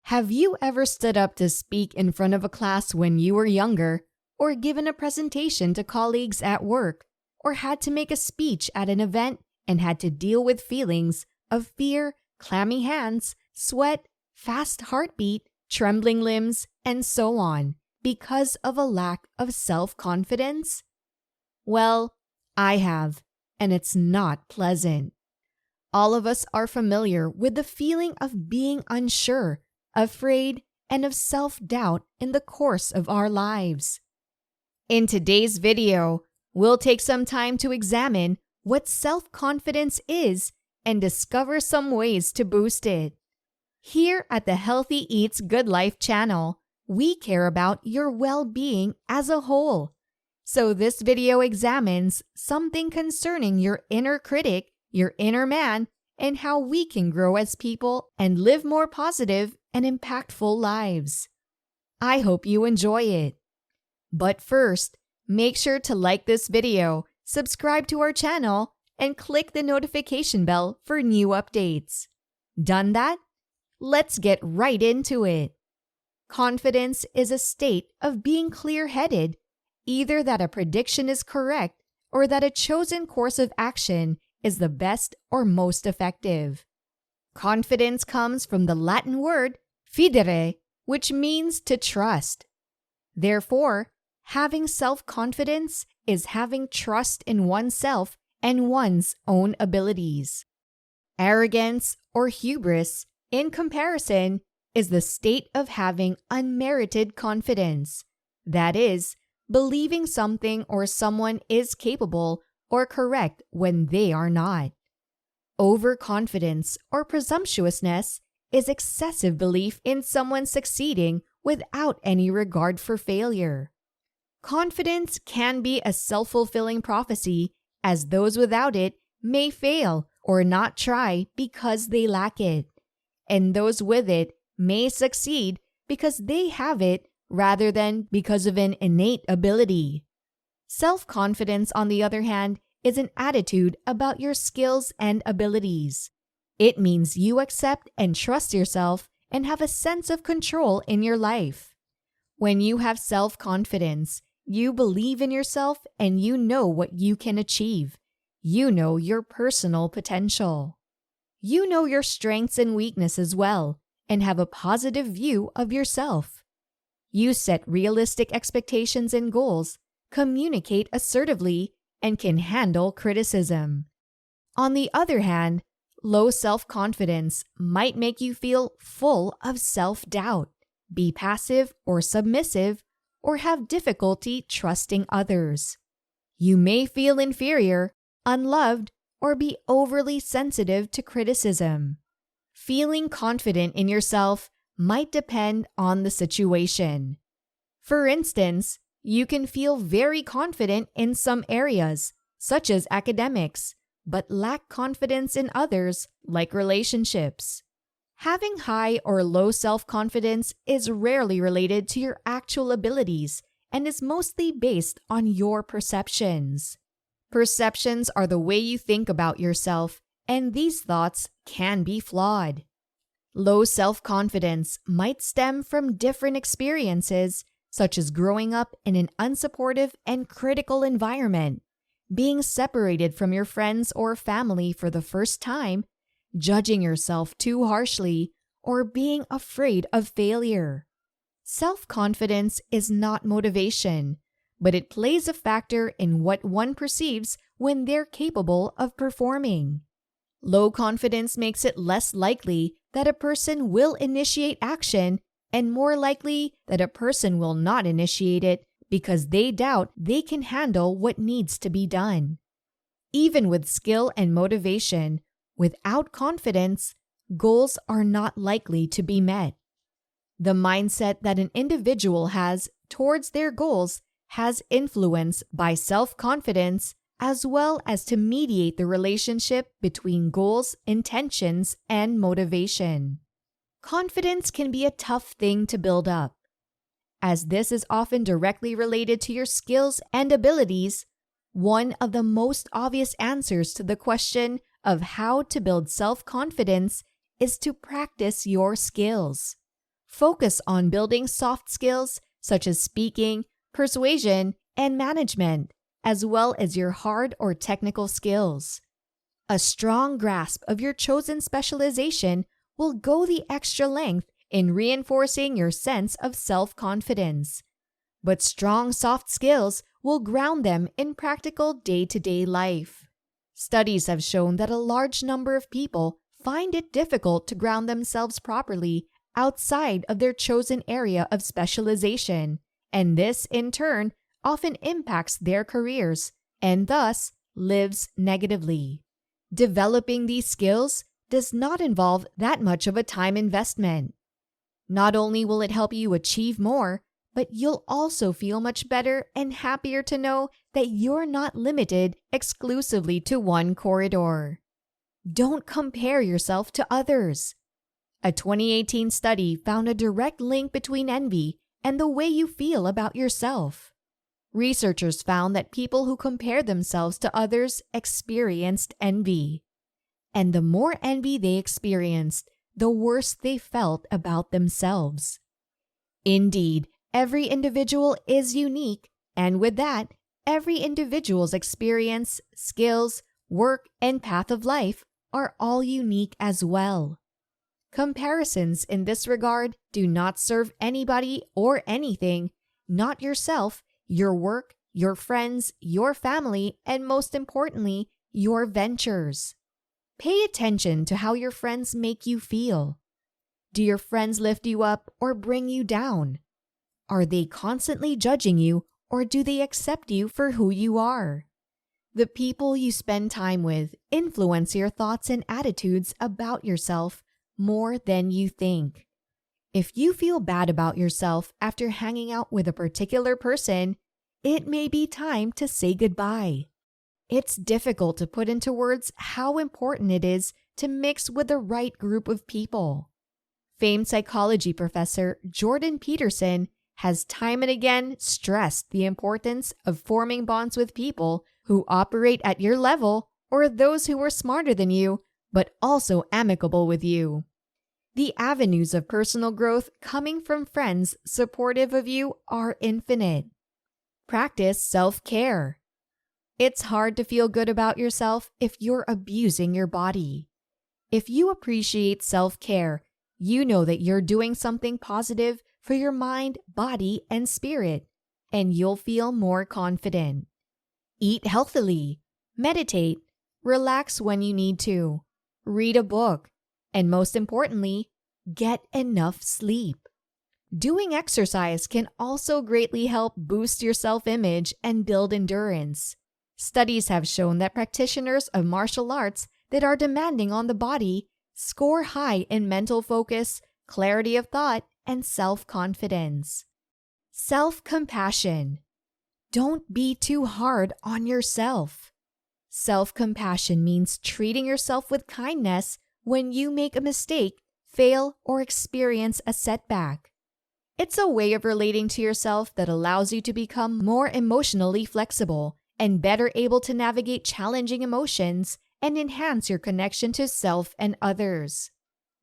Have you ever stood up to speak in front of a class when you were younger, or given a presentation to colleagues at work, or had to make a speech at an event and had to deal with feelings of fear, clammy hands, sweat, fast heartbeat, trembling limbs, and so on because of a lack of self-confidence? Well, I have, and it's not pleasant. All of us are familiar with the feeling of being unsure, afraid, and of self-doubt in the course of our lives. In today's video, we'll take some time to examine what self-confidence is and discover some ways to boost it. Here at the Healthy Eats Good Life channel, we care about your well-being as a whole. So this video examines something concerning your inner critic, your inner man, and how we can grow as people and live more positive and impactful lives. I hope you enjoy it. But first, make sure to like this video, subscribe to our channel, and click the notification bell for new updates. Done that? Let's get right into it. Confidence is a state of being clear-headed, either that a prediction is correct or that a chosen course of action is the best or most effective. Confidence comes from the Latin word fidere, which means to trust. Therefore, having self-confidence is having trust in oneself and one's own abilities. Arrogance or hubris, in comparison, is the state of having unmerited confidence. That is, believing something or someone is capable or correct when they are not. Overconfidence or presumptuousness is excessive belief in someone succeeding without any regard for failure. Confidence can be a self-fulfilling prophecy, as those without it may fail or not try because they lack it, and those with it may succeed because they have it rather than because of an innate ability. Self-confidence, on the other hand, is an attitude about your skills and abilities. It means you accept and trust yourself and have a sense of control in your life. When you have self-confidence, you believe in yourself and you know what you can achieve. You know your personal potential. You know your strengths and weaknesses well and have a positive view of yourself. You set realistic expectations and goals, communicate assertively, and can handle criticism. On the other hand, low self-confidence might make you feel full of self-doubt, be passive or submissive, or have difficulty trusting others. You may feel inferior, unloved, or be overly sensitive to criticism. Feeling confident in yourself might depend on the situation. For instance, you can feel very confident in some areas, such as academics, but lack confidence in others, like relationships. Having high or low self-confidence is rarely related to your actual abilities and is mostly based on your perceptions. Perceptions are the way you think about yourself, and these thoughts can be flawed. Low self-confidence might stem from different experiences, such as growing up in an unsupportive and critical environment, being separated from your friends or family for the first time, judging yourself too harshly, or being afraid of failure. Self-confidence is not motivation, but it plays a factor in what one perceives when they're capable of performing. Low confidence makes it less likely that a person will initiate action and more likely that a person will not initiate it because they doubt they can handle what needs to be done. Even with skill and motivation, without confidence, goals are not likely to be met. The mindset that an individual has towards their goals has influence by self-confidence as well as to mediate the relationship between goals, intentions, and motivation. Confidence can be a tough thing to build up. As this is often directly related to your skills and abilities, one of the most obvious answers to the question of how to build self-confidence is to practice your skills. Focus on building soft skills such as speaking, persuasion, and management, as well as your hard or technical skills. A strong grasp of your chosen specialization will go the extra length in reinforcing your sense of self-confidence. But strong soft skills will ground them in practical day-to-day life. Studies have shown that a large number of people find it difficult to ground themselves properly outside of their chosen area of specialization, and this, in turn, often impacts their careers and thus lives negatively. Developing these skills does not involve that much of a time investment. Not only will it help you achieve more, but you'll also feel much better and happier to know that you're not limited exclusively to one corridor. Don't compare yourself to others. A 2018 study found a direct link between envy and the way you feel about yourself. Researchers found that people who compared themselves to others experienced envy. And the more envy they experienced, the worse they felt about themselves. Indeed, every individual is unique, and with that, every individual's experience, skills, work, and path of life are all unique as well. Comparisons in this regard do not serve anybody or anything, not yourself, your work, your friends, your family, and most importantly, your ventures. Pay attention to how your friends make you feel. Do your friends lift you up or bring you down? Are they constantly judging you, or do they accept you for who you are? The people you spend time with influence your thoughts and attitudes about yourself more than you think. If you feel bad about yourself after hanging out with a particular person, it may be time to say goodbye. It's difficult to put into words how important it is to mix with the right group of people. Famed psychology professor Jordan Peterson has time and again stressed the importance of forming bonds with people who operate at your level or those who are smarter than you, but also amicable with you. The avenues of personal growth coming from friends supportive of you are infinite. Practice self-care. It's hard to feel good about yourself if you're abusing your body. If you appreciate self-care, you know that you're doing something positive for your mind, body, and spirit, and you'll feel more confident. Eat healthily, meditate, relax when you need to, read a book, and most importantly, get enough sleep. Doing exercise can also greatly help boost your self-image and build endurance. Studies have shown that practitioners of martial arts that are demanding on the body score high in mental focus, clarity of thought, and self-confidence. Self-compassion. Don't be too hard on yourself. Self-compassion means treating yourself with kindness when you make a mistake, fail, or experience a setback. It's a way of relating to yourself that allows you to become more emotionally flexible and better able to navigate challenging emotions and enhance your connection to self and others.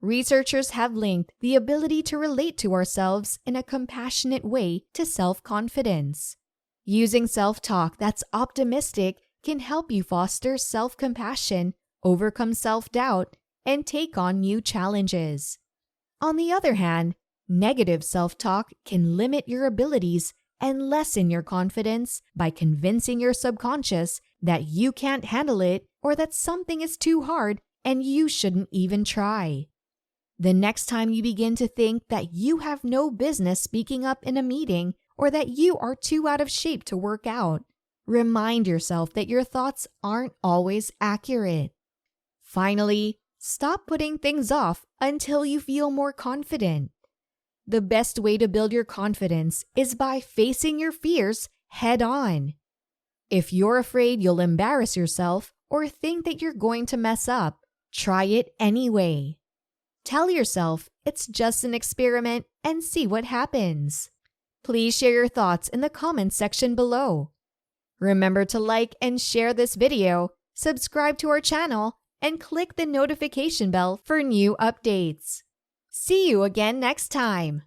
Researchers have linked the ability to relate to ourselves in a compassionate way to self-confidence. Using self-talk that's optimistic can help you foster self-compassion, overcome self-doubt, and take on new challenges. On the other hand, negative self-talk can limit your abilities and lessen your confidence by convincing your subconscious that you can't handle it or that something is too hard and you shouldn't even try. The next time you begin to think that you have no business speaking up in a meeting or that you are too out of shape to work out, remind yourself that your thoughts aren't always accurate. Finally, stop putting things off until you feel more confident. The best way to build your confidence is by facing your fears head on. If you're afraid you'll embarrass yourself or think that you're going to mess up, try it anyway. Tell yourself it's just an experiment and see what happens. Please share your thoughts in the comments section below. Remember to like and share this video, subscribe to our channel, and click the notification bell for new updates. See you again next time.